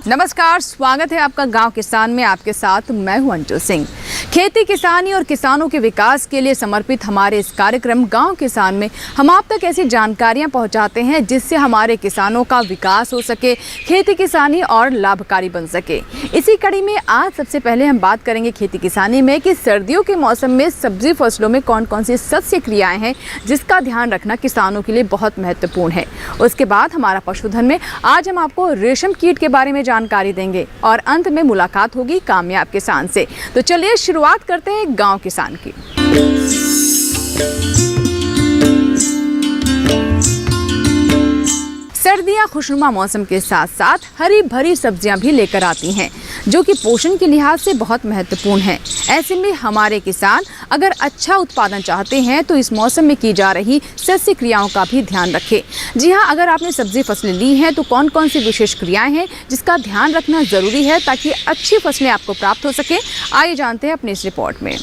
नमस्कार, स्वागत है आपका गांव किसान में। आपके साथ मैं हूं अंजू सिंह। खेती किसानी और किसानों के विकास के लिए समर्पित हमारे इस कार्यक्रम गांव किसान में हम आप तक ऐसी जानकारियां पहुंचाते हैं जिससे हमारे किसानों का विकास हो सके, खेती किसानी और लाभकारी बन सके। इसी कड़ी में आज सबसे पहले हम बात करेंगे खेती किसानी में कि सर्दियों के मौसम में सब्जी फसलों में कौन कौन सी सस्य क्रियाएं हैं जिसका ध्यान रखना किसानों के लिए बहुत महत्वपूर्ण है। उसके बाद हमारा पशुधन में आज हम आपको रेशम कीट के बारे में जानकारी देंगे और अंत में मुलाकात होगी कामयाब किसान से। तो चलिए शुरुआत करते हैं गांव किसान की। सर्दियां खुशनुमा मौसम के साथ साथ हरी भरी सब्जियां भी लेकर आती हैं जो कि पोषण के लिहाज से बहुत महत्वपूर्ण है। ऐसे में हमारे किसान अगर अच्छा उत्पादन चाहते हैं तो इस मौसम में की जा रही सस्य क्रियाओं का भी ध्यान रखें। जी हाँ, अगर आपने सब्जी फसलें ली हैं तो कौन कौन सी विशेष क्रियाएं हैं जिसका ध्यान रखना ज़रूरी है ताकि अच्छी फसलें आपको प्राप्त हो सके। आइए जानते हैं अपनी इस रिपोर्ट में।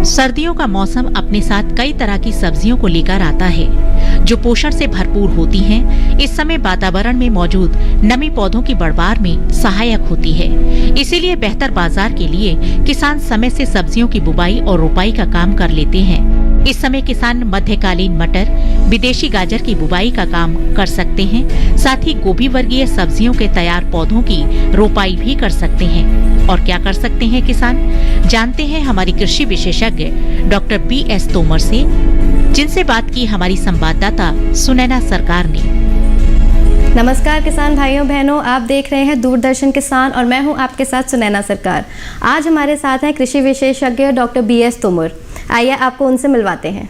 सर्दियों का मौसम अपने साथ कई तरह की सब्जियों को लेकर आता है जो पोषण से भरपूर होती हैं। इस समय वातावरण में मौजूद नमी पौधों की बढ़वार में सहायक होती है। इसीलिए बेहतर बाजार के लिए किसान समय से सब्जियों की बुवाई और रोपाई का काम कर लेते हैं। इस समय किसान मध्यकालीन मटर, विदेशी गाजर की बुवाई का काम कर सकते हैं। साथ ही गोभी वर्गीय सब्जियों के तैयार पौधों की रोपाई भी कर सकते हैं। और क्या कर सकते हैं किसान, जानते हैं हमारी कृषि विशेषज्ञ डॉक्टर BS तोमर से, जिनसे बात की हमारी संवाददाता सुनैना सरकार ने। नमस्कार किसान भाइयों बहनों, आप देख रहे हैं दूरदर्शन किसान और मैं हूं आपके साथ सुनैना सरकार। आज हमारे साथ हैं कृषि विशेषज्ञ डॉक्टर BS तोमर। आइए आपको उनसे मिलवाते हैं।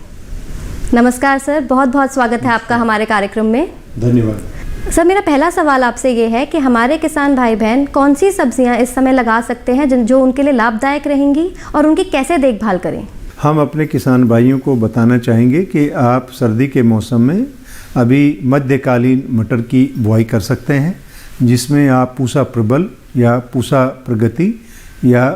नमस्कार सर, बहुत बहुत स्वागत है आपका हमारे कार्यक्रम में। धन्यवाद। सर, मेरा पहला सवाल आपसे ये है कि हमारे किसान भाई बहन कौन सी सब्जियां इस समय लगा सकते हैं जो उनके लिए लाभदायक रहेंगी और उनकी कैसे देखभाल करें? हम अपने किसान भाइयों को बताना चाहेंगे कि आप सर्दी के मौसम में अभी मध्यकालीन मटर की बुआई कर सकते हैं, जिसमें आप पूसा प्रबल या पूसा प्रगति या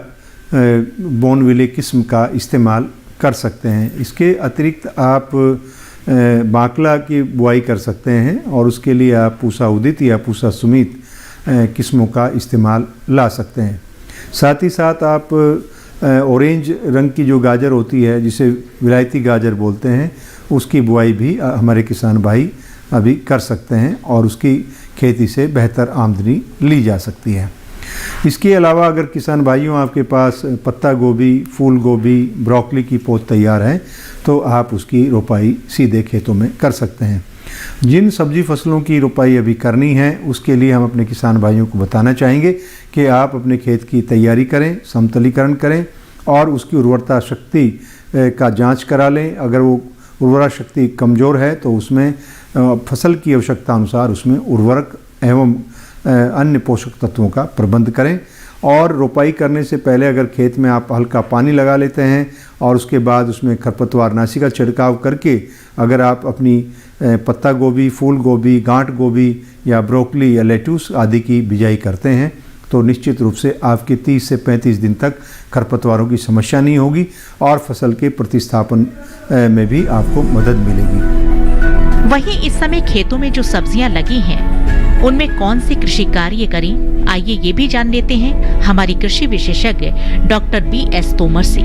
बोनविले किस्म का इस्तेमाल कर सकते हैं। इसके अतिरिक्त आप बाकला की बुआई कर सकते हैं और उसके लिए आप पूसा उदित या पूसा सुमित किस्मों का इस्तेमाल ला सकते हैं। साथ ही साथ आप ऑरेंज रंग की जो गाजर होती है जिसे विलायती गाजर बोलते हैं, उसकी बुआई भी हमारे किसान भाई अभी कर सकते हैं और उसकी खेती से बेहतर आमदनी ली जा सकती है। इसके अलावा अगर किसान भाइयों आपके पास पत्ता गोभी, फूल गोभी, ब्रोकली की पौध तैयार है तो आप उसकी रोपाई सीधे खेतों में कर सकते हैं। जिन सब्जी फसलों की रोपाई अभी करनी है उसके लिए हम अपने किसान भाइयों को बताना चाहेंगे कि आप अपने खेत की तैयारी करें, समतलीकरण करें और उसकी उर्वरता शक्ति का जांच करा लें। अगर वो उर्वरा शक्ति कमज़ोर है तो उसमें फसल की आवश्यकता अनुसार उसमें उर्वरक एवं अन्य पोषक तत्वों का प्रबंध करें। और रोपाई करने से पहले अगर खेत में आप हल्का पानी लगा लेते हैं और उसके बाद उसमें खरपतवारनाशी का छिड़काव करके अगर आप अपनी पत्ता गोभी, फूल गोभी, गांठ गोभी या ब्रोकली या लेट्यूस आदि की बिजाई करते हैं तो निश्चित रूप से आपके 30 से 35 दिन तक खरपतवारों की समस्या नहीं होगी और फसल के प्रतिस्थापन में भी आपको मदद मिलेगी। वहीं इस समय खेतों में जो सब्जियां लगी हैं उनमें कौन से कृषि कार्य करें, आइए ये भी जान लेते हैं हमारी कृषि विशेषज्ञ डॉक्टर BS तोमर से।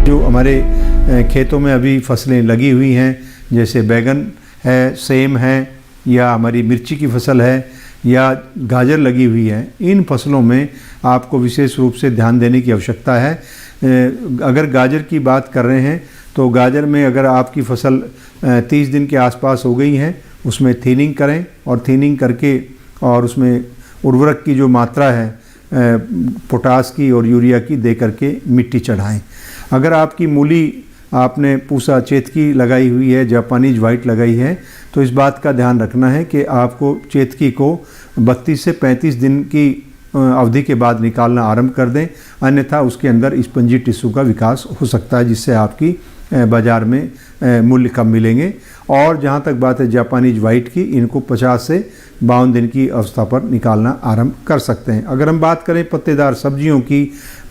जो हमारे खेतों में अभी फसलें लगी हुई हैं जैसे बैगन है, सेम है या हमारी मिर्ची की फसल है या गाजर लगी हुई है, इन फसलों में आपको विशेष रूप से ध्यान देने की आवश्यकता है। अगर गाजर की बात कर रहे हैं तो गाजर में अगर आपकी फसल 30 दिन के आसपास हो गई है उसमें थीनिंग करें और थीनिंग करके और उसमें उर्वरक की जो मात्रा है पोटास की और यूरिया की दे करके मिट्टी चढ़ाएं। अगर आपकी मूली आपने पूसा चेतकी लगाई हुई है, जापानीज वाइट लगाई है, तो इस बात का ध्यान रखना है कि आपको चेतकी को 32 से 35 दिन की अवधि के बाद निकालना आरंभ कर दें, अन्यथा उसके अंदर स्पंजी टिश्यू का विकास हो सकता है जिससे आपकी बाज़ार में मूल्य कम मिलेंगे। और जहाँ तक बात है जापानीज वाइट की, इनको 50 से 52 दिन की अवस्था पर निकालना आरंभ कर सकते हैं। अगर हम बात करें पत्तेदार सब्जियों की,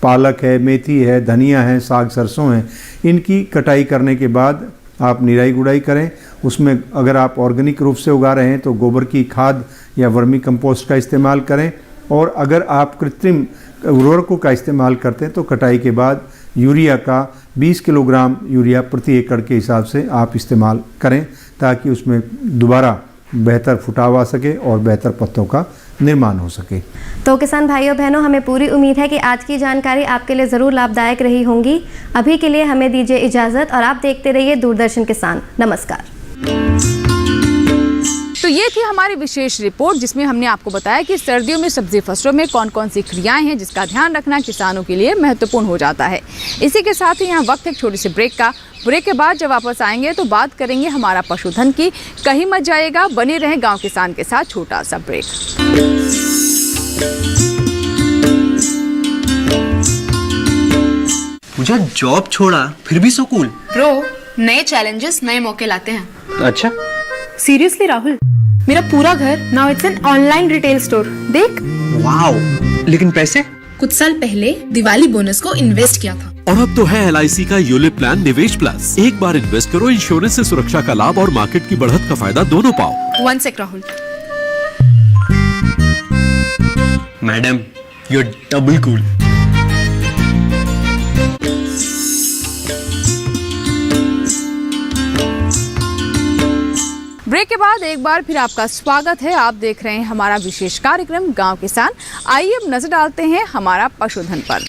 पालक है, मेथी है, धनिया है, साग सरसों है, इनकी कटाई करने के बाद आप निराई गुड़ाई करें। उसमें अगर आप ऑर्गेनिक रूप से उगा रहे हैं तो गोबर की खाद या वर्मी कंपोस्ट का इस्तेमाल करें, और अगर आप कृत्रिम उर्वरकों का इस्तेमाल करते हैं तो कटाई के बाद यूरिया का 20 किलोग्राम यूरिया प्रति एकड़ के हिसाब से आप इस्तेमाल करें, ताकि उसमें दोबारा बेहतर फुटाव आ सके और बेहतर पत्तों का निर्माण हो सके। तो किसान भाइयों बहनों, हमें पूरी उम्मीद है कि आज की जानकारी आपके लिए ज़रूर लाभदायक रही होंगी। अभी के लिए हमें दीजिए इजाज़त और आप देखते रहिए दूरदर्शन किसान। नमस्कार। तो ये थी हमारी विशेष रिपोर्ट, जिसमें हमने आपको बताया कि सर्दियों में सब्जी फसलों में कौन कौन सी क्रियाएं हैं जिसका ध्यान रखना किसानों के लिए महत्वपूर्ण हो जाता है। इसी के साथ ही यहाँ वक्त है एक छोटी सी ब्रेक का। ब्रेक के बाद जब वापस आएंगे तो बात करेंगे हमारा पशुधन की। कहीं मत जाइएगा, बने रहें गांव किसान के साथ। छोटा सा ब्रेक। पूजा जॉब छोड़ा फिर भी सो कूल। ब्रो, नए चैलेंजेस नए मौके लाते हैं। अच्छा, सीरियसली राहुल, मेरा पूरा घर now it's an online retail store. देख। वाओ, लेकिन पैसे? कुछ साल पहले दिवाली बोनस को इन्वेस्ट किया था। और अब तो है LIC का यूलिप प्लान निवेश प्लस। एक बार इन्वेस्ट करो, इंश्योरेंस से सुरक्षा का लाभ और मार्केट की बढ़त का फायदा दोनों पाओ। 1 sec Rahul. Madam, you are double cool. Break के बाद एक बार फिर आपका स्वागत है। आप देख रहे हैं हमारा विशेष कार्यक्रम गांव किसान। आइए अब नजर डालते हैं हमारा पशुधन पर।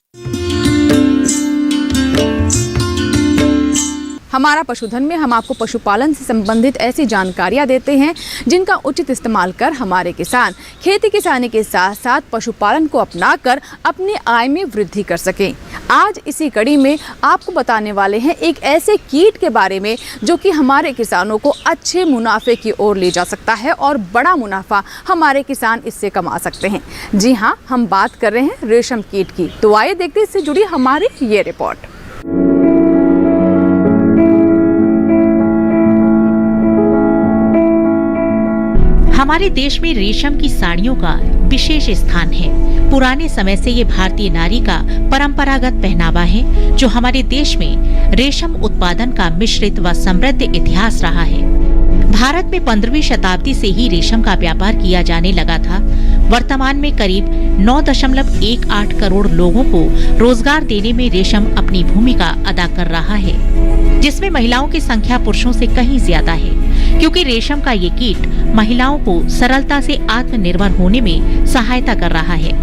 हमारा पशुधन में हम आपको पशुपालन से संबंधित ऐसी जानकारियां देते हैं जिनका उचित इस्तेमाल कर हमारे किसान खेती किसानी के साथ साथ पशुपालन को अपनाकर अपनी आय में वृद्धि कर सकें। आज इसी कड़ी में आपको बताने वाले हैं एक ऐसे कीट के बारे में जो कि हमारे किसानों को अच्छे मुनाफे की ओर ले जा सकता है और बड़ा मुनाफा हमारे किसान इससे कमा सकते हैं। जी हाँ, हम बात कर रहे हैं रेशम कीट की। तो आइए देखते हैं इससे जुड़ी हमारी ये रिपोर्ट। हमारे देश में रेशम की साड़ियों का विशेष स्थान है। पुराने समय से ये भारतीय नारी का परंपरागत पहनावा है, जो हमारे देश में रेशम उत्पादन का मिश्रित व समृद्ध इतिहास रहा है। भारत में 15वीं शताब्दी से ही रेशम का व्यापार किया जाने लगा था। वर्तमान में करीब 9.18 करोड़ लोगों को रोजगार देने में रेशम अपनी भूमिका अदा कर रहा है, जिसमें महिलाओं की संख्या पुरुषों से कहीं ज्यादा है, क्योंकि रेशम का ये कीट महिलाओं को सरलता से आत्मनिर्भर होने में सहायता कर रहा है।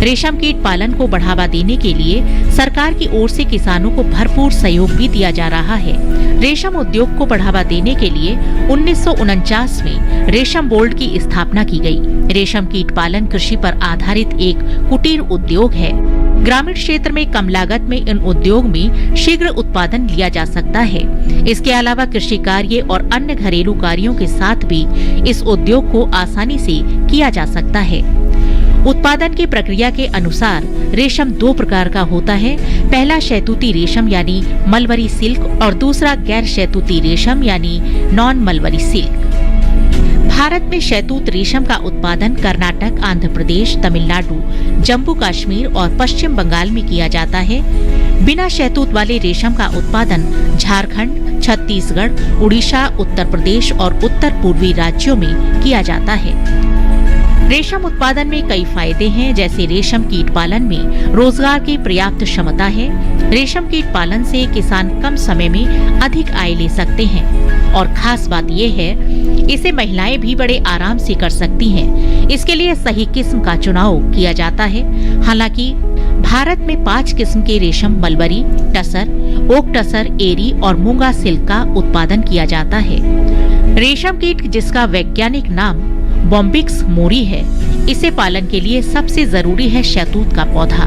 रेशम कीट पालन को बढ़ावा देने के लिए सरकार की ओर से किसानों को भरपूर सहयोग भी दिया जा रहा है। रेशम उद्योग को बढ़ावा देने के लिए 1949 में रेशम बोर्ड की स्थापना की गई। रेशम कीट पालन कृषि पर आधारित एक कुटीर उद्योग है। ग्रामीण क्षेत्र में कम लागत में इन उद्योग में शीघ्र उत्पादन लिया जा सकता है। इसके अलावा कृषि कार्य और अन्य घरेलू कार्यों के साथ भी इस उद्योग को आसानी से किया जा सकता है। उत्पादन की प्रक्रिया के अनुसार रेशम 2 प्रकार का होता है। पहला शहतूती रेशम यानी मलबरी सिल्क और दूसरा गैर शहतूती रेशम यानी नॉन मलबरी सिल्क। भारत में शहतूत रेशम का उत्पादन कर्नाटक, आंध्र प्रदेश, तमिलनाडु, जम्मू कश्मीर और पश्चिम बंगाल में किया जाता है। बिना शहतूत वाले रेशम का उत्पादन झारखंड, छत्तीसगढ़, उड़ीसा, उत्तर प्रदेश और उत्तर पूर्वी राज्यों में किया जाता है। रेशम उत्पादन में कई फायदे हैं, जैसे रेशम कीट पालन में रोजगार की पर्याप्त क्षमता है। रेशम कीट पालन से किसान कम समय में अधिक आय ले सकते हैं और खास बात यह है इसे महिलाएं भी बड़े आराम से कर सकती हैं। इसके लिए सही किस्म का चुनाव किया जाता है। हालांकि भारत में 5 किस्म के रेशम मलबरी, टसर, ओक टसर, एरी और मूंगा सिल्क का उत्पादन किया जाता है। रेशम कीट जिसका वैज्ञानिक नाम बॉम्बिक्स मोरी है, इसे पालन के लिए सबसे जरूरी है शहतूत का पौधा।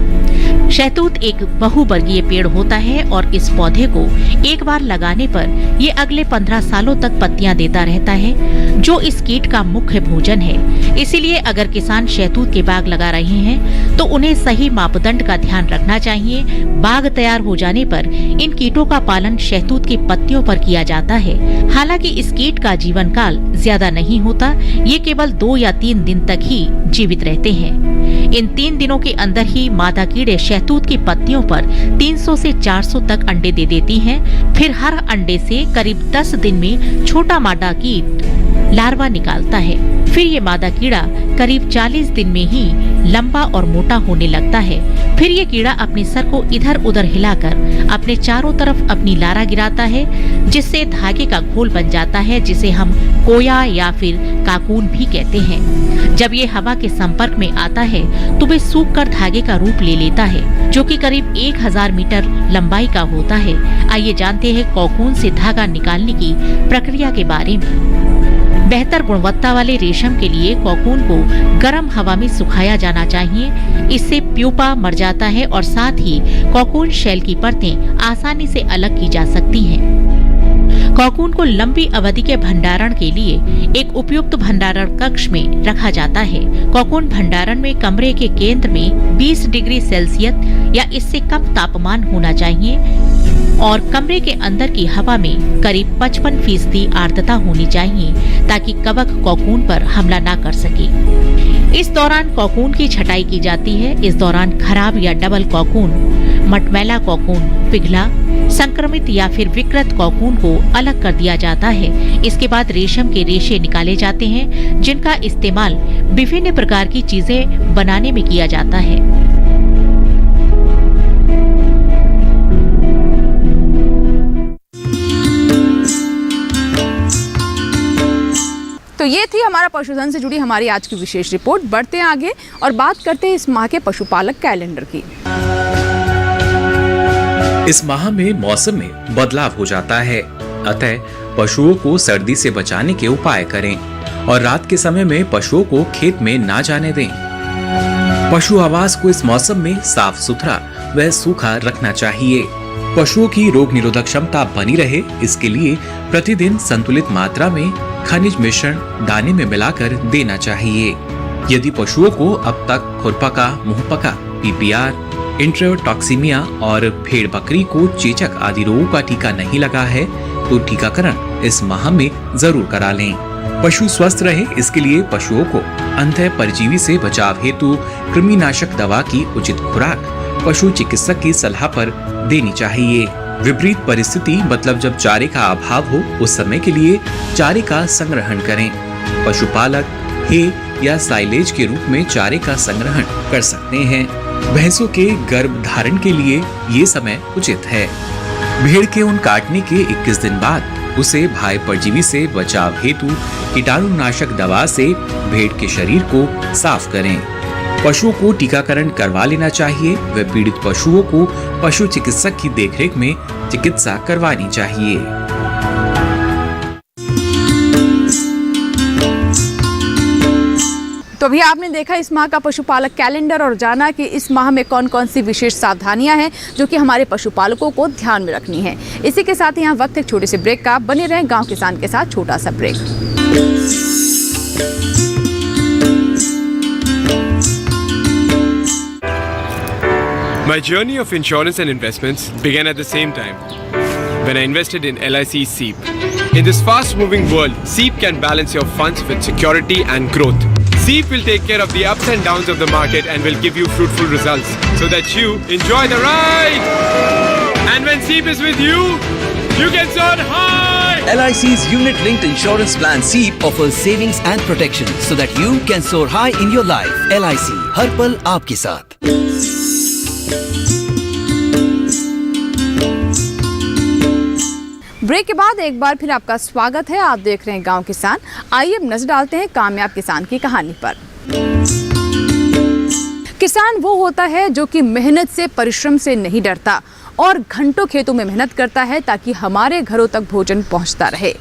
शहतूत एक बहुवर्गीय पेड़ होता है और इस पौधे को एक बार लगाने पर ये अगले 15 सालों तक पत्तियां देता रहता है, जो इस कीट का मुख्य भोजन है। इसीलिए अगर किसान शहतूत के बाग लगा रहे हैं तो उन्हें सही मापदंड का ध्यान रखना चाहिए। बाग तैयार हो जाने पर इन कीटों का पालन शहतूत की पत्तियों पर किया जाता है। हालांकि इस कीट का जीवन काल ज्यादा नहीं होता, ये केवल 2 या 3 दिन तक ही जीवित रहते हैं। इन 3 दिनों के अंदर ही मादा कीड़े शहतूत की पत्तियों पर 300 से 400 तक अंडे दे देती हैं। फिर हर अंडे से करीब 10 दिन में छोटा मादा कीट लार्वा निकालता है। फिर ये मादा कीड़ा करीब 40 दिन में ही लंबा और मोटा होने लगता है। फिर ये कीड़ा अपने सर को इधर उधर हिलाकर अपने चारों तरफ अपनी लारा गिराता है, जिससे धागे का घोल बन जाता है, जिसे हम कोया या फिर काकून भी कहते हैं। जब ये हवा के संपर्क में आता है तो वे सूख कर धागे का रूप ले लेता है, जो कि करीब 1000 मीटर लंबाई का होता है। आइए जानते हैं कोकून से धागा निकालने की प्रक्रिया के बारे में। बेहतर गुणवत्ता वाले रेशम के लिए कोकून को गर्म हवा में सुखाया जाना चाहिए। इससे प्यूपा मर जाता है और साथ ही कोकून शेल की परतें आसानी से अलग की जा सकती हैं। कोकून को लंबी अवधि के भंडारण के लिए एक उपयुक्त भंडारण कक्ष में रखा जाता है। कोकून भंडारण में कमरे के केंद्र में 20 डिग्री सेल्सियस या इससे कम तापमान होना चाहिए और कमरे के अंदर की हवा में करीब 55% आर्द्रता होनी चाहिए, ताकि कवक कोकून पर हमला न कर सके। इस दौरान कोकून की छटाई की जाती है। इस दौरान खराब या डबल कोकून, मटमैला कोकून, पिघला, संक्रमित या फिर विकृत कोकून को अलग कर दिया जाता है। इसके बाद रेशम के रेशे निकाले जाते हैं, जिनका इस्तेमाल विभिन्न प्रकार की चीजें बनाने में किया जाता है। तो ये थी हमारा पशुधन से जुड़ी हमारी आज की विशेष रिपोर्ट। बढ़ते हैं आगे और बात करते हैं इस माह के पशुपालक कैलेंडर की। इस माह में मौसम में बदलाव हो जाता है, अतः पशुओं को सर्दी से बचाने के उपाय करें और रात के समय में पशुओं को खेत में ना जाने दें। पशु आवास को इस मौसम में साफ सुथरा व सूखा रखना चाहिए। पशुओं की रोग निरोधक क्षमता बनी रहे, इसके लिए प्रतिदिन संतुलित मात्रा में खनिज मिश्रण दाने में मिलाकर देना चाहिए। यदि पशुओं को अब तक खुरपका, मुंहपका, पीपीआर, इंट्रोटॉक्सीमिया और भेड़ बकरी को चेचक आदि रोगों का टीका नहीं लगा है तो टीकाकरण इस माह में जरूर करा लें। पशु स्वस्थ रहे, इसके लिए पशुओं को अंतः परजीवी से बचाव हेतु कृमिनाशक दवा की उचित खुराक पशु चिकित्सक की सलाह पर देनी चाहिए। विपरीत परिस्थिति मतलब जब चारे का अभाव हो, उस समय के लिए चारे का संग्रहण करें। पशुपालक हे या साइलेज के रूप में चारे का संग्रहण कर सकते हैं। भैंसों के गर्भ धारण के लिए ये समय उचित है। भेड़ के ऊन काटने के 21 दिन बाद उसे भाई परजीवी से बचाव हेतु कीटाणुनाशक दवा से भेड़ के शरीर को साफ करें। पशुओं को टीकाकरण करवा लेना चाहिए व पीड़ित पशुओं को पशु चिकित्सक की देखरेख में चिकित्सा करवानी चाहिए। तो अभी आपने देखा इस माह का पशुपालक कैलेंडर और जाना कि इस माह में कौन कौन सी विशेष सावधानियां हैं जो कि हमारे पशुपालकों को ध्यान में रखनी है। इसी के साथ यहाँ वक्त एक छोटे से ब्रेक का। बने रहें गांव किसान के साथ, छोटा सा break. My journey of insurance and investments began at the same time when I invested in LIC SEEP. In this fast-moving world, SEEP can balance your funds with security and growth. SEEP will take care of the ups and downs of the market and will give you fruitful results so that you enjoy the ride. And when SEEP is with you, you can soar high. LIC's unit-linked insurance plan SEEP offers savings and protection so that you can soar high in your life. LIC, हर पल आपके साथ। Break के बाद एक बार फिर आपका स्वागत है। आप देख रहे हैं गांव किसान। आइए अब नजर डालते हैं कामयाब किसान की कहानी पर। किसान वो होता है जो कि मेहनत से, परिश्रम से नहीं डरता और घंटों खेतों में मेहनत करता है ताकि हमारे घरों तक भोजन पहुंचता रहे।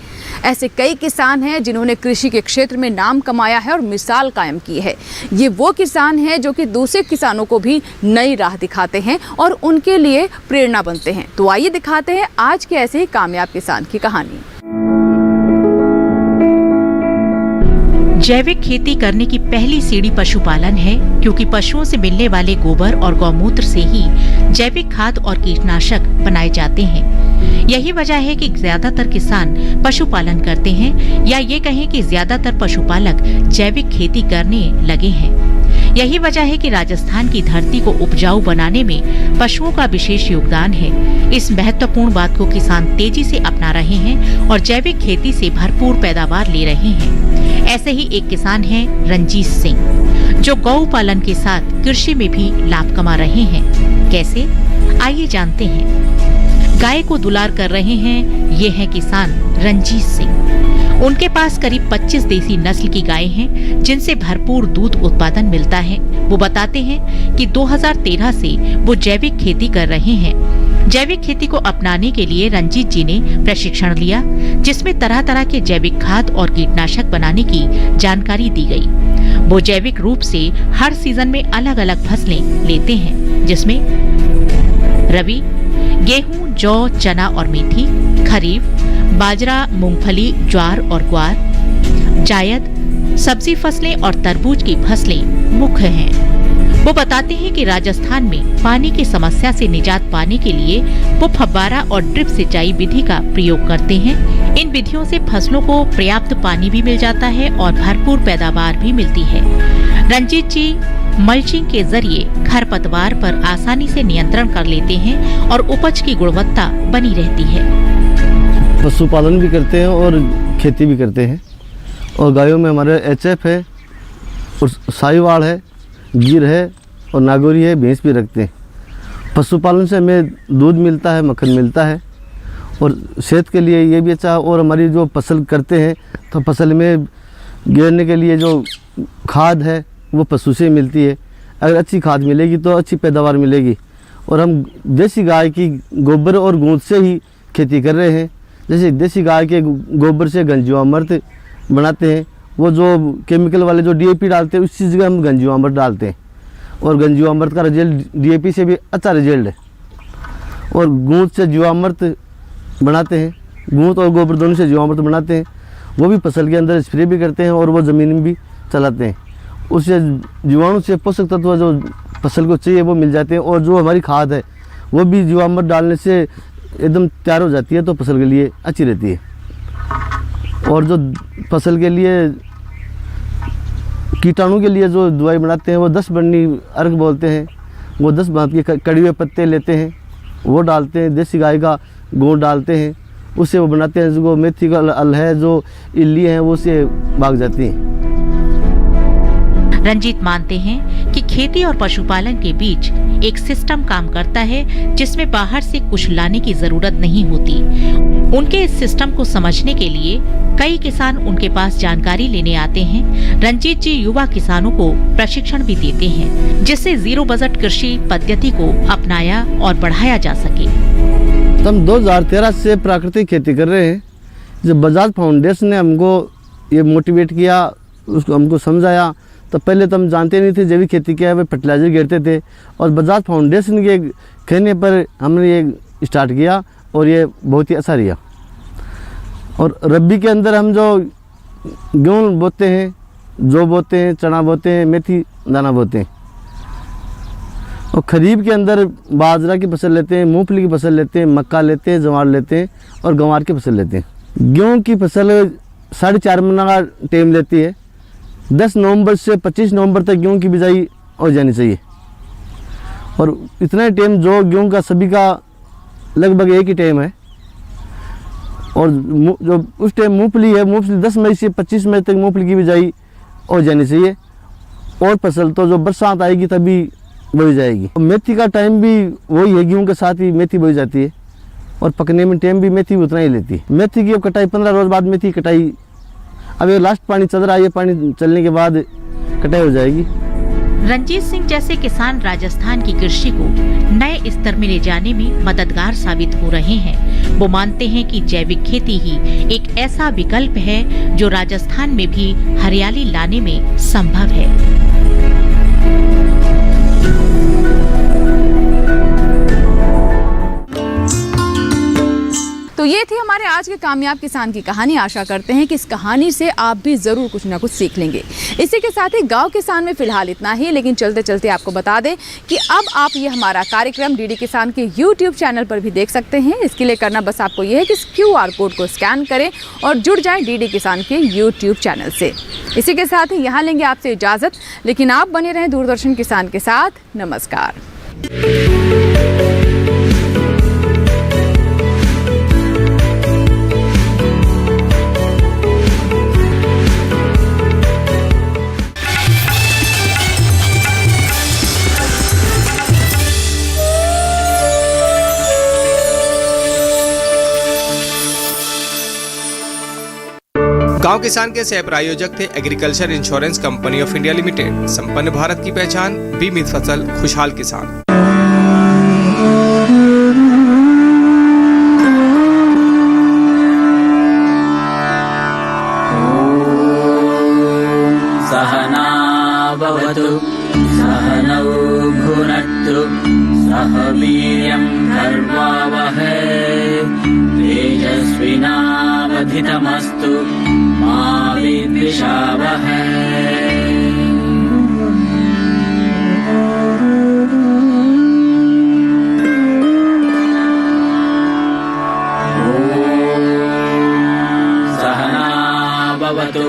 ऐसे कई किसान हैं जिन्होंने कृषि के क्षेत्र में नाम कमाया है और मिसाल कायम की है। ये वो किसान हैं जो कि दूसरे किसानों को भी नई राह दिखाते हैं और उनके लिए प्रेरणा बनते हैं। तो आइए दिखाते हैं आज के ऐसे ही कामयाब किसान की कहानी। जैविक खेती करने की पहली सीढ़ी पशुपालन है, क्योंकि पशुओं से मिलने वाले गोबर और गौमूत्र से ही जैविक खाद और कीटनाशक बनाए जाते हैं। यही वजह है कि ज्यादातर किसान पशुपालन करते हैं, या ये कहें कि ज्यादातर पशुपालक जैविक खेती करने लगे हैं। यही वजह है कि राजस्थान की धरती को उपजाऊ बनाने में पशुओं का विशेष योगदान है। इस महत्वपूर्ण बात को किसान तेजी से अपना रहे हैं और जैविक खेती से भरपूर पैदावार ले रहे हैं। ऐसे ही एक किसान हैं रंजीत सिंह, जो गौ पालन के साथ कृषि में भी लाभ कमा रहे हैं। कैसे, आइए जानते हैं। गाय को दुलार कर रहे हैं ये है किसान रंजीत सिंह। उनके पास करीब 25 देसी नस्ल की गायें हैं, जिनसे भरपूर दूध उत्पादन मिलता है। वो बताते हैं कि 2013 से वो जैविक खेती कर रहे हैं। जैविक खेती को अपनाने के लिए रंजीत जी ने प्रशिक्षण लिया, जिसमें तरह तरह के जैविक खाद और कीटनाशक बनाने की जानकारी दी गई। वो जैविक रूप से हर सीजन में अलग अलग फसलें लेते हैं, जिसमें रबी, गेहूं, जौ, चना और मेथी, खरीफ, बाजरा, मूंगफली, ज्वार और ग्वार, जायद, सब्जी फसलें और तरबूज की फसलें मुख्य हैं। वो बताते हैं कि राजस्थान में पानी की समस्या से निजात पाने के लिए वो फव्वारा और ड्रिप सिंचाई विधि का प्रयोग करते हैं। इन विधियों से फसलों को पर्याप्त पानी भी मिल जाता है और भरपूर पैदावार भी मिलती है। रंजीत जी मल्चिंग के जरिए खरपतवार पर आसानी से नियंत्रण कर लेते हैं और उपज की गुणवत्ता बनी रहती है। पशुपालन भी करते हैं और खेती भी करते हैं। और गायों में हमारे HF है और साहिवाल है, गिर है और नागौरी है, भैंस भी रखते हैं। पशुपालन से हमें दूध मिलता है, मक्खन मिलता है और सेहत के लिए ये भी अच्छा। और हमारी जो फसल करते हैं तो फसल में घेरने के लिए जो खाद है वो पशु से मिलती है। अगर अच्छी खाद मिलेगी तो अच्छी पैदावार मिलेगी। और हम देसी गाय की गोबर और गूंद से ही खेती कर रहे हैं। जैसे देसी गाय के गोबर से गंजीवामृत बनाते हैं, वो जो केमिकल वाले जो DAP डालते हैं उसी जगह हम गंजीवामृत डालते हैं और गंजीवामृत का रिजल्ट DAP से भी अच्छा रिजल्ट है। और गूंद से जीवामृत बनाते हैं, गूंद और गोबर दोनों से जीवामृत बनाते हैं। वो भी फसल के अंदर स्प्रे भी करते हैं और वो ज़मीन में भी चलाते हैं। उससे जीवाणु से पोषक तत्व जो फसल को चाहिए वो मिल जाते हैं। और जो हमारी खाद है वो भी जीवामृत डालने से एकदम तैयार हो जाती है, तो फसल के लिए अच्छी रहती है। और जो फसल के लिए कीटाणु के लिए जो दवाई बनाते हैं वो 10 बन्नी अर्क बोलते हैं। वो 10 भांत के कड़े हुए पत्ते लेते हैं, वो डालते हैं। देसी गाय का गोंद डालते हैं, उससे वो बनाते हैं। जो मेथी का अल है, जो इल्ली है, वो उससे भाग जाती हैं। रंजीत मानते हैं कि खेती और पशुपालन के बीच एक सिस्टम काम करता है, जिसमें बाहर से कुछ लाने की जरूरत नहीं होती। उनके इस सिस्टम को समझने के लिए कई किसान उनके पास जानकारी लेने आते हैं। रंजीत जी युवा किसानों को प्रशिक्षण भी देते हैं, जिससे जीरो बजट कृषि पद्धति को अपनाया और बढ़ाया जा सके। हम 2013 से प्राकृतिक खेती कर रहे हैं। जब बजाज फाउंडेशन ने हमको ये मोटिवेट किया, उसको हमको समझाया, तो पहले तो हम जानते नहीं थे जैविक खेती क्या है, वे फर्टिलाइजर गिरते थे। और बजाज फाउंडेशन के कहने पर हमने ये स्टार्ट किया और ये बहुत ही अच्छा रहा। और रबी के अंदर हम जो गेहूँ बोते हैं, जौ बोते हैं, चना बोते हैं, मेथी दाना बोते हैं। और खरीफ के अंदर बाजरा की फसल लेते हैं, मूंगफली की फसल लेते हैं, मक्का लेते हैं, ज्वार लेते हैं और गंवार की फसल लेते हैं। गेहूँ की फसल 4.5 महीना का टाइम लेती है। 10 नवंबर से 25 नवंबर तक गेहूँ की बिजाई हो जानी चाहिए। और इतना टाइम जो गेहूँ का सभी का लगभग एक ही टाइम है। और जो उस टाइम मूंगफली है, मूंगफली 10 मई से 25 मई तक मूंगफली की बिजाई हो जानी चाहिए। और फसल तो जो बरसात आएगी तभी बोई जाएगी। मेथी का टाइम भी वही है, गेहूँ के साथ ही मेथी बोई जाती है। और पकने में टाइम भी मेथी उतना ही लेती है। मेथी की कटाई 15 रोज बाद मेथी कटाई। अब ये लास्ट पानी चल रहा है, ये पानी चलने के बाद कटाई हो जाएगी। रंजीत सिंह जैसे किसान राजस्थान की कृषि को नए स्तर में ले जाने में मददगार साबित हो रहे हैं। वो मानते हैं कि जैविक खेती ही एक ऐसा विकल्प है जो राजस्थान में भी हरियाली लाने में संभव है। तो ये थी हमारे आज के कामयाब किसान की कहानी। आशा करते हैं कि इस कहानी से आप भी ज़रूर कुछ ना कुछ सीख लेंगे। इसी के साथ ही गांव किसान में फ़िलहाल इतना ही, लेकिन चलते चलते आपको बता दें कि अब आप ये हमारा कार्यक्रम डीडी किसान के YouTube चैनल पर भी देख सकते हैं। इसके लिए करना बस आपको ये है कि इस QR कोड को स्कैन करें और जुड़ जाएँ डीडी किसान के YouTube चैनल से। इसी के साथ ही यहाँ लेंगे आपसे इजाज़त, लेकिन आप बने रहें दूरदर्शन किसान के साथ। नमस्कार। गांव किसान के सह प्रायोजक थे agriculture insurance company of India limited. संपन्न भारत की पहचान, बीमित फसल, खुशहाल किसान। सहना भवतु सहनौ भुनक्तु सह वीर्यं कर्वावहै तेजस्विनावधितमस्तु मा विद्विषावहै। सहना भवतु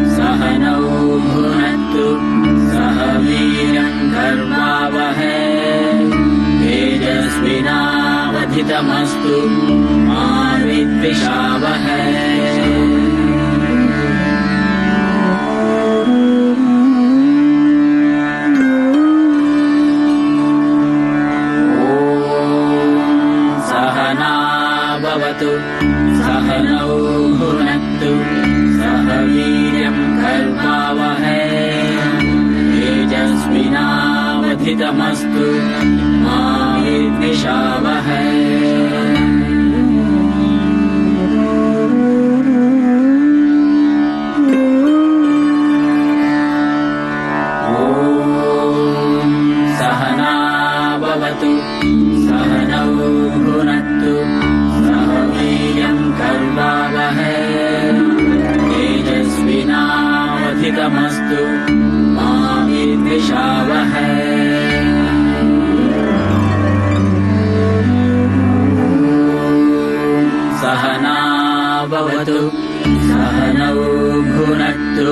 सहनौ भुनक्तु सह वीर्यं कर्वावहै तेजस्विनावधितमस्तु मा विद्विषावहै। सहना भवतु सहनौ भुनक्तु सह वीर्यं कर्वावहै तेजस्विनावधितमस्तु मा विद्विषावहै। सहना भवतु सहनौ भुनक्तु सह वीर्यं कर्वावहै तेजस्विनावधितमस्तु मा विद्विषावहै। सहना भवतु सहनौ भुनक्तु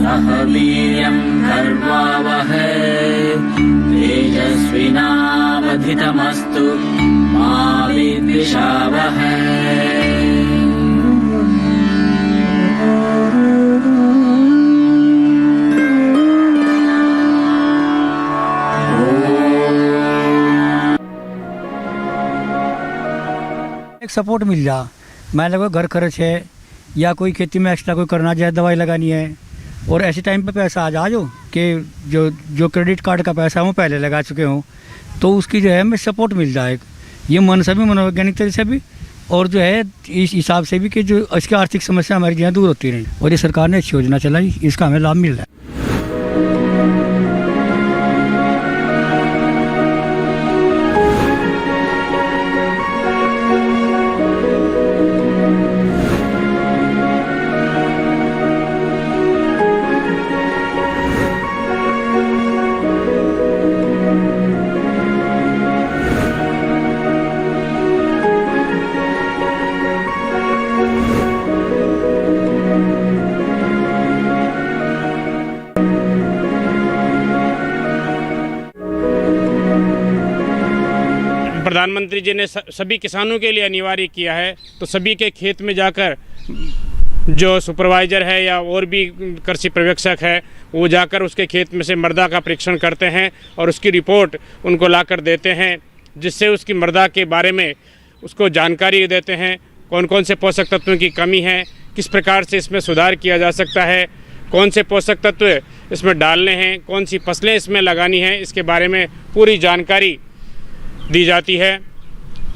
सह वीर्यं कर्वावहै तेजस्विनावधितमस्तु मा विद्विषावहै। एक सपोर्ट मिल जा, मान लो घर खर्च है या कोई खेती में एक्स्ट्रा कोई करना चाहे, दवाई लगानी है और ऐसे टाइम पे पैसा आ जा जो कि जो क्रेडिट कार्ड का पैसा है वो पहले लगा चुके हों, तो उसकी जो है हमें सपोर्ट मिल जाए। ये मन से भी, मनोवैज्ञानिक तरह से भी और जो है इस हिसाब से भी कि जो इसकी आर्थिक समस्या हमारी जो है दूर होती रही। और ये सरकार ने अच्छी योजना चलाई, इसका हमें लाभ मिल रहा है। प्रधानमंत्री जी ने सभी किसानों के लिए अनिवार्य किया है, तो सभी के खेत में जाकर जो सुपरवाइज़र है या और भी कृषि पर्यवेक्षक है वो जाकर उसके खेत में से मृदा का परीक्षण करते हैं और उसकी रिपोर्ट उनको लाकर देते हैं, जिससे उसकी मृदा के बारे में उसको जानकारी देते हैं, कौन कौन से पोषक तत्वों की कमी है, किस प्रकार से इसमें सुधार किया जा सकता है, कौन से पोषक तत्व इसमें डालने हैं, कौन सी फसलें इसमें लगानी हैं, इसके बारे में पूरी जानकारी दी जाती है।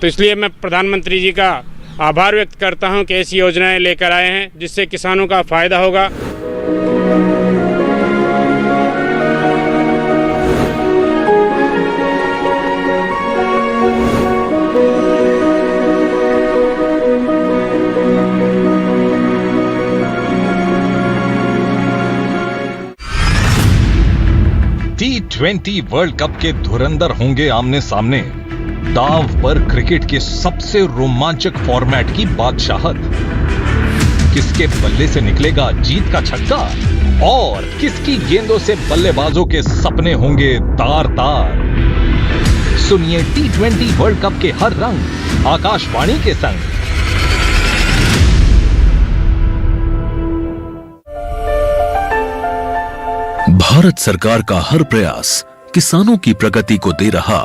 तो इसलिए मैं प्रधानमंत्री जी का आभार व्यक्त करता हूं कि ऐसी योजनाएं लेकर आए हैं जिससे किसानों का फ़ायदा होगा। T20 वर्ल्ड कप के धुरंधर होंगे आमने सामने। दांव पर क्रिकेट के सबसे रोमांचक फॉर्मेट की बादशाहत। किसके बल्ले से निकलेगा जीत का छक्का और किसकी गेंदों से बल्लेबाजों के सपने होंगे तार तार। सुनिए T20 वर्ल्ड कप के हर रंग आकाशवाणी के संग। भारत सरकार का हर प्रयास किसानों की प्रगति को दे रहा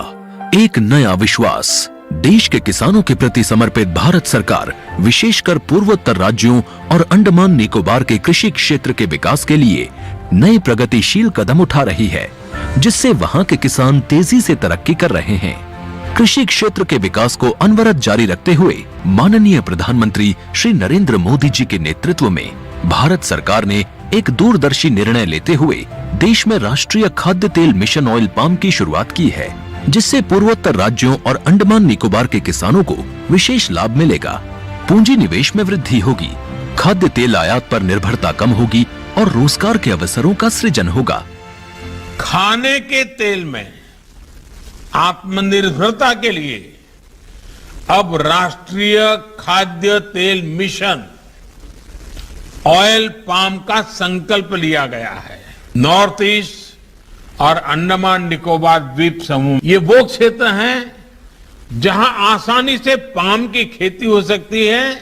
एक नया विश्वास। देश के किसानों के प्रति समर्पित भारत सरकार विशेषकर पूर्वोत्तर राज्यों और अंडमान निकोबार के कृषि क्षेत्र के विकास के लिए नए प्रगतिशील कदम उठा रही है, जिससे वहां के किसान तेजी से तरक्की कर रहे हैं। कृषि क्षेत्र के विकास को अनवरत जारी रखते हुए माननीय प्रधानमंत्री श्री नरेंद्र मोदी जी के नेतृत्व में भारत सरकार ने एक दूरदर्शी निर्णय लेते हुए देश में राष्ट्रीय खाद्य तेल मिशन ऑयल पाम की शुरुआत की है, जिससे पूर्वोत्तर राज्यों और अंडमान निकोबार के किसानों को विशेष लाभ मिलेगा। पूंजी निवेश में वृद्धि होगी, खाद्य तेल आयात पर निर्भरता कम होगी और रोजगार के अवसरों का सृजन होगा। खाने के तेल में आत्मनिर्भरता के लिए अब राष्ट्रीय खाद्य तेल मिशन ऑयल पाम का संकल्प लिया गया है। नॉर्थ ईस्ट और अंडमान निकोबार द्वीप समूह ये वो क्षेत्र हैं जहां आसानी से पाम की खेती हो सकती है,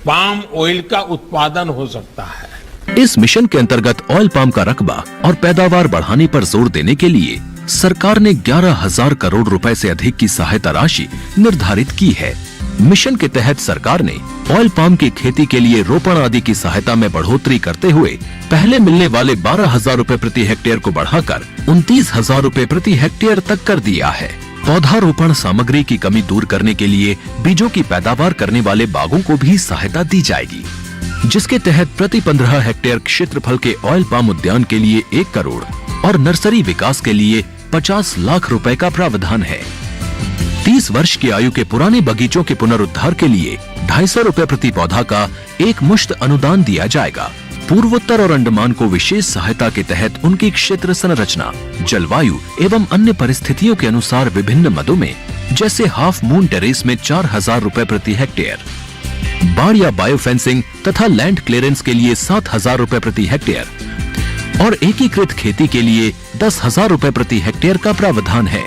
पाम ऑयल का उत्पादन हो सकता है। इस मिशन के अंतर्गत ऑयल पाम का रकबा और पैदावार बढ़ाने पर जोर देने के लिए सरकार ने 11,000 करोड़ रुपए से अधिक की सहायता राशि निर्धारित की है। मिशन के तहत सरकार ने ऑयल पाम की खेती के लिए रोपण आदि की सहायता में बढ़ोतरी करते हुए पहले मिलने वाले 12,000 रुपए प्रति हेक्टेयर को बढ़ाकर 29,000 रुपए प्रति हेक्टेयर तक कर दिया है। पौधारोपण सामग्री की कमी दूर करने के लिए बीजों की पैदावार करने वाले बागों को भी सहायता दी जाएगी, जिसके तहत प्रति 15 हेक्टेयर क्षेत्रफल के ऑयल पाम उद्यान के लिए 1 करोड़ और नर्सरी विकास के लिए 50 लाख रुपए का प्रावधान है। 30 वर्ष की आयु के पुराने बगीचों के पुनरुद्धार के लिए 250 रुपए प्रति पौधा का एक मुश्त अनुदान दिया जाएगा। पूर्वोत्तर और अंडमान को विशेष सहायता के तहत उनकी क्षेत्र संरचना, जलवायु एवं अन्य परिस्थितियों के अनुसार विभिन्न मदों में, जैसे हाफ मून टेरेस में 4,000 रुपए प्रति हेक्टेयर, बाड़ या बायो फेंसिंग तथा लैंड क्लियरेंस के लिए 7,000 रुपए प्रति हेक्टेयर और एकीकृत खेती के लिए 10,000 रुपए प्रति हेक्टेयर का प्रावधान है।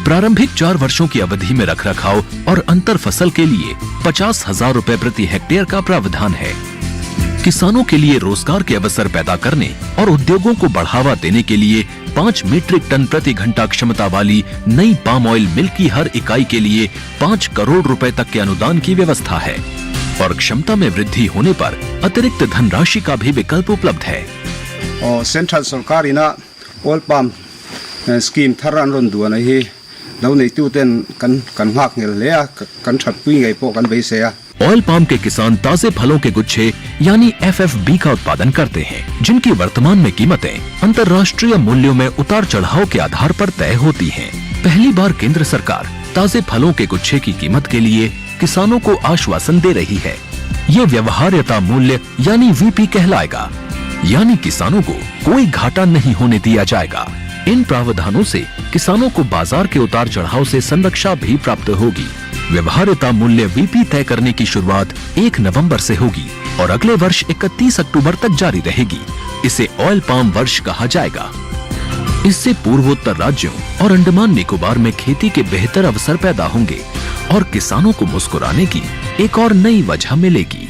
प्रारंभिक 4 वर्षों की अवधि में रखरखाव और अंतर फसल के लिए 50,000 रुपए प्रति हेक्टेयर का प्रावधान है। किसानों के लिए रोजगार के अवसर पैदा करने और उद्योगों को बढ़ावा देने के लिए 5 मीट्रिक टन प्रति घंटा क्षमता वाली नई पाम ऑयल मिल की हर इकाई के लिए 5 करोड़ रुपए तक के अनुदान की व्यवस्था है और क्षमता में वृद्धि होने पर अतिरिक्त धनराशि का भी विकल्प उपलब्ध है। और सेंट्रल सरकार इना ऑयल पाम स्कीम थरान रोंदुआ नहीं नौने तुतेन कन हाक ले कन छपुई गई पो कन बेसे या। ऑयल पाम के किसान ताजे फलों के गुच्छे यानी FFB का उत्पादन करते हैं, जिनकी वर्तमान में कीमतें अंतर्राष्ट्रीय मूल्यों में उतार चढ़ाव के आधार पर तय होती हैं। पहली बार केंद्र सरकार ताजे फलों के गुच्छे की कीमत के लिए किसानों को आश्वासन दे रही है। ये व्यवहार्यता मूल्य यानी VP कहलाएगा, यानी किसानों को कोई घाटा नहीं होने दिया जाएगा। इन प्रावधानों से किसानों को बाजार के उतार चढ़ाव से संरक्षा भी प्राप्त होगी। व्यवहार्यता मूल्य VP तय करने की शुरुआत 1 नवंबर से होगी और अगले वर्ष 31 अक्टूबर तक जारी रहेगी। इसे ऑयल पाम वर्ष कहा जाएगा। इससे पूर्वोत्तर राज्यों और अंडमान निकोबार में खेती के बेहतर अवसर पैदा होंगे और किसानों को मुस्कुराने की एक और नई वजह मिलेगी।